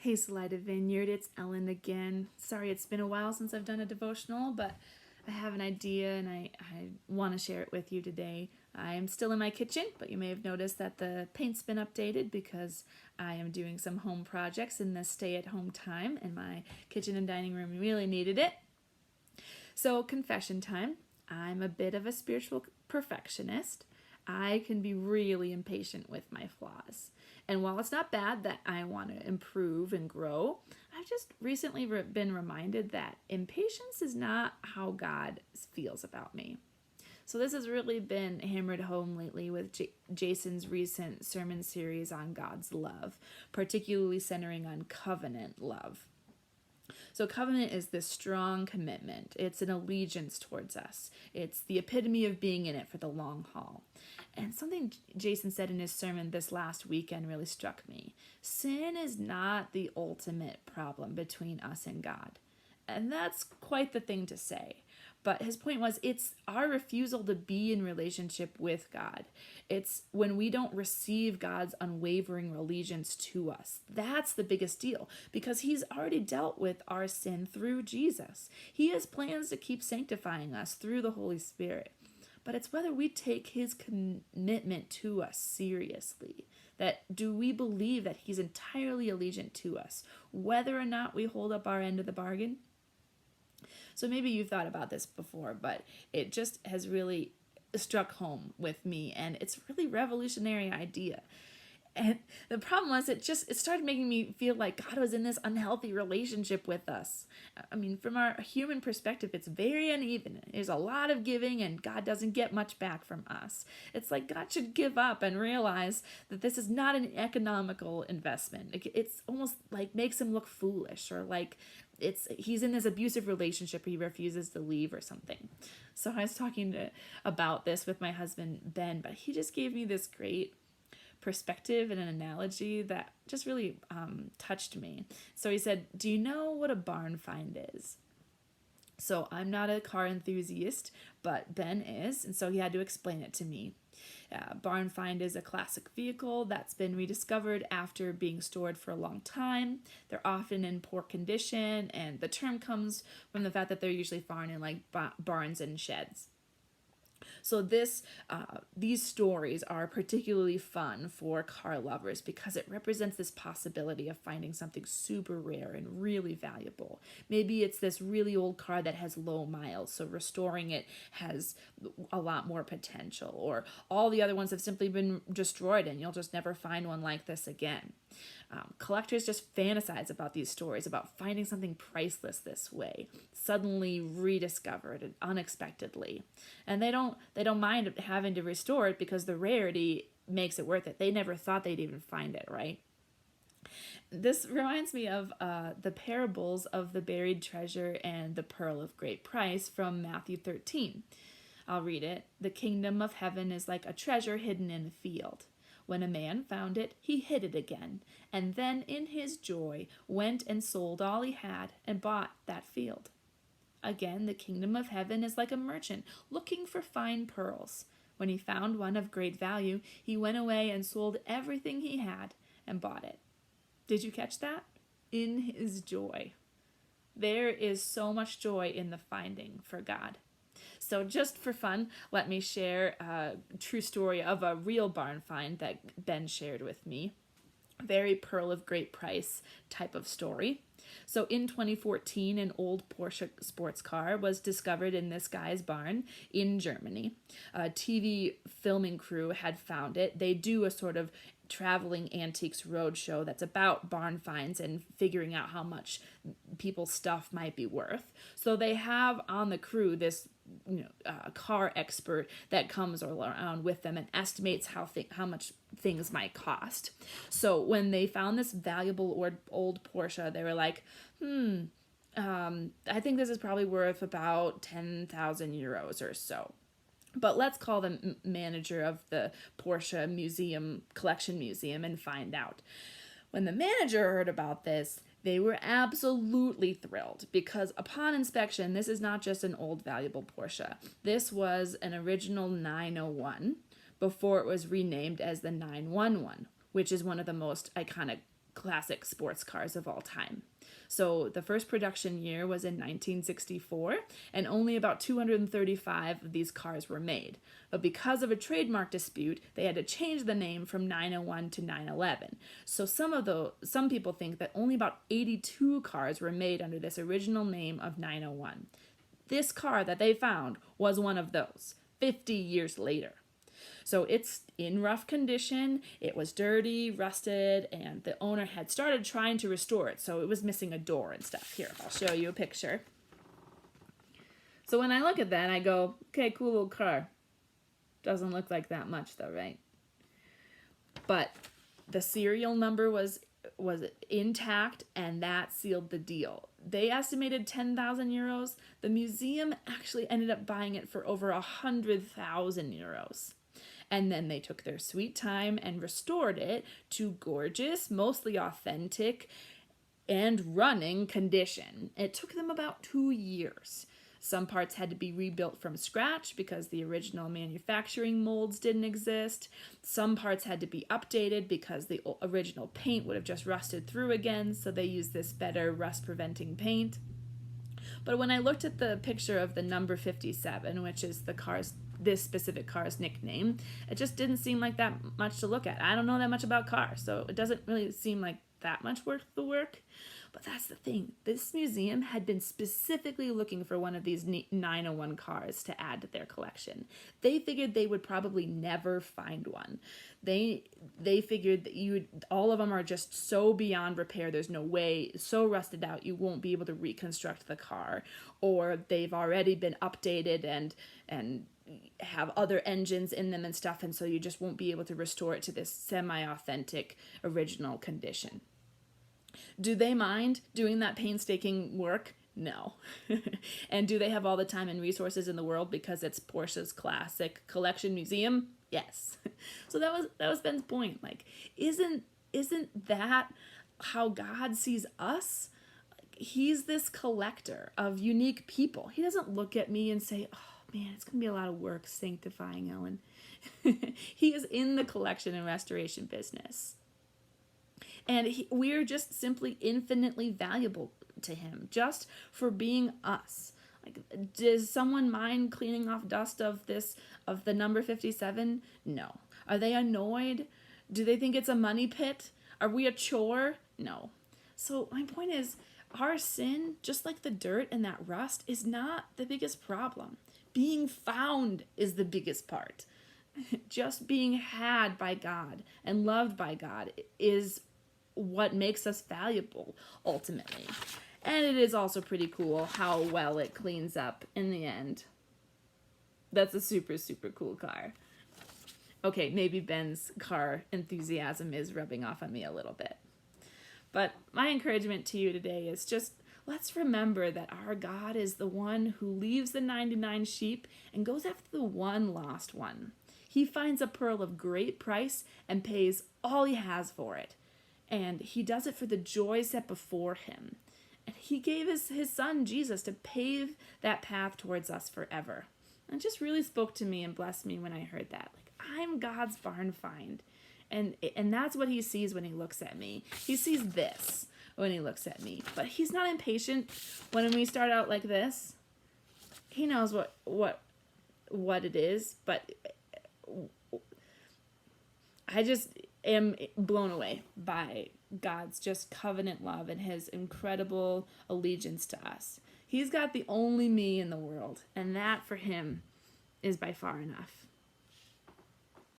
Hey, Salida Vineyard, it's Ellen again. Sorry, it's been a while since I've done a devotional, but I have an idea and I want to share it with you today. I am still in my kitchen, but you may have noticed that the paint's been updated because I am doing some home projects in this stay-at-home time, and my kitchen and dining room really needed it. So, confession time. I'm a bit of a spiritual perfectionist. I can be really impatient with my flaws. And while it's not bad that I want to improve and grow, I've just recently been reminded that impatience is not how God feels about me. So this has really been hammered home lately with Jason's recent sermon series on God's love, particularly centering on covenant love. So covenant is this strong commitment. It's an allegiance towards us. It's the epitome of being in it for the long haul. And something Jason said in his sermon this last weekend really struck me. Sin is not the ultimate problem between us and God. And that's quite the thing to say. But his point was, it's our refusal to be in relationship with God. It's when we don't receive God's unwavering allegiance to us. That's the biggest deal, because he's already dealt with our sin through Jesus. He has plans to keep sanctifying us through the Holy Spirit. But it's whether we take his commitment to us seriously. That do we believe that he's entirely allegiant to us, whether or not we hold up our end of the bargain? So maybe you've thought about this before, but it just has really struck home with me, and it's a really revolutionary idea. And the problem was it started making me feel like God was in this unhealthy relationship with us. I mean, from our human perspective, it's very uneven. There's a lot of giving and God doesn't get much back from us. It's like God should give up and realize that this is not an economical investment. It's almost like makes him look foolish, or like he's in this abusive relationship he refuses to leave or something. So I was talking about this with my husband, Ben, but he just gave me this great perspective and an analogy that just really touched me. So he said, do you know what a barn find is? So I'm not a car enthusiast, but Ben is, and so he had to explain it to me. Barn find is a classic vehicle that's been rediscovered after being stored for a long time. They're often in poor condition, and the term comes from the fact that they're usually found in like barns and sheds. So these stories are particularly fun for car lovers because it represents this possibility of finding something super rare and really valuable. Maybe it's this really old car that has low miles, so restoring it has a lot more potential. Or all the other ones have simply been destroyed and you'll just never find one like this again. Collectors just fantasize about these stories, about finding something priceless this way, suddenly rediscovered unexpectedly. And they don't mind having to restore it because the rarity makes it worth it. They never thought they'd even find it, right? This reminds me of the parables of the buried treasure and the pearl of great price from Matthew 13. I'll read it. The kingdom of heaven is like a treasure hidden in a field. When a man found it, he hid it again, and then in his joy went and sold all he had and bought that field. Again, the kingdom of heaven is like a merchant looking for fine pearls. When he found one of great value, he went away and sold everything he had and bought it. Did you catch that? In his joy. There is so much joy in the finding for God. So just for fun, let me share a true story of a real barn find that Ben shared with me. Very pearl of great price type of story. So in 2014, an old Porsche sports car was discovered in this guy's barn in Germany. A TV filming crew had found it. They do a sort of traveling antiques roadshow that's about barn finds and figuring out how much people's stuff might be worth. So they have on the crew this car expert that comes around with them and estimates how much things might cost. So when they found this valuable old Porsche, they were like, I think this is probably worth about 10,000 euros or so. But let's call the manager of the Porsche collection museum and find out. When the manager heard about this, they were absolutely thrilled because upon inspection, this is not just an old valuable Porsche. This was an original 901 before it was renamed as the 911, which is one of the most iconic classic sports cars of all time. So the first production year was in 1964, and only about 235 of these cars were made. But because of a trademark dispute, they had to change the name from 901 to 911. So some people think that only about 82 cars were made under this original name of 901. This car that they found was one of those, 50 years later. So it's in rough condition, it was dirty, rusted, and the owner had started trying to restore it, so it was missing a door and stuff. Here, I'll show you a picture. So when I look at that, I go, okay, cool little car. Doesn't look like that much though, right? But the serial number was intact, and that sealed the deal. They estimated 10,000 euros. The museum actually ended up buying it for over 100,000 euros. And then they took their sweet time and restored it to gorgeous, mostly authentic, and running condition. It took them about 2 years. Some parts had to be rebuilt from scratch because the original manufacturing molds didn't exist. Some parts had to be updated because the original paint would have just rusted through again, so they used this better rust-preventing paint. But when I looked at the picture of the number 57, which is this specific car's nickname, it just didn't seem like that much to look at. I don't know that much about cars, so it doesn't really seem like that much worth the work. But that's the thing. This museum had been specifically looking for one of these 901 cars to add to their collection. They figured they would probably never find one. They figured that all of them are just so beyond repair, there's no way, so rusted out, you won't be able to reconstruct the car. Or they've already been updated and have other engines in them and stuff, and so you just won't be able to restore it to this semi-authentic original condition. Do they mind doing that painstaking work? No. And do they have all the time and resources in the world because it's Porsche's classic collection museum? Yes. So that was Ben's point. Like, isn't that how God sees us? He's this collector of unique people. He doesn't look at me and say, oh man, it's going to be a lot of work sanctifying Ellen. He is in the collection and restoration business. And we're just simply infinitely valuable to him, just for being us. Like, does someone mind cleaning off dust of the number 57? No. Are they annoyed? Do they think it's a money pit? Are we a chore? No. So my point is, our sin, just like the dirt and that rust, is not the biggest problem. Being found is the biggest part. Just being had by God and loved by God is what makes us valuable, ultimately. And it is also pretty cool how well it cleans up in the end. That's a super, super cool car. Okay, maybe Ben's car enthusiasm is rubbing off on me a little bit. But my encouragement to you today is just, let's remember that our God is the one who leaves the 99 sheep and goes after the one lost one. He finds a pearl of great price and pays all he has for it. And he does it for the joy set before him. And he gave his son, Jesus, to pave that path towards us forever. And it just really spoke to me and blessed me when I heard that. Like, I'm God's barn find. And that's what he sees when he looks at me. He sees this when he looks at me. But he's not impatient when we start out like this. He knows what it is. But I just am blown away by God's just covenant love and his incredible allegiance to us. He's got the only me in the world, and that for him is by far enough.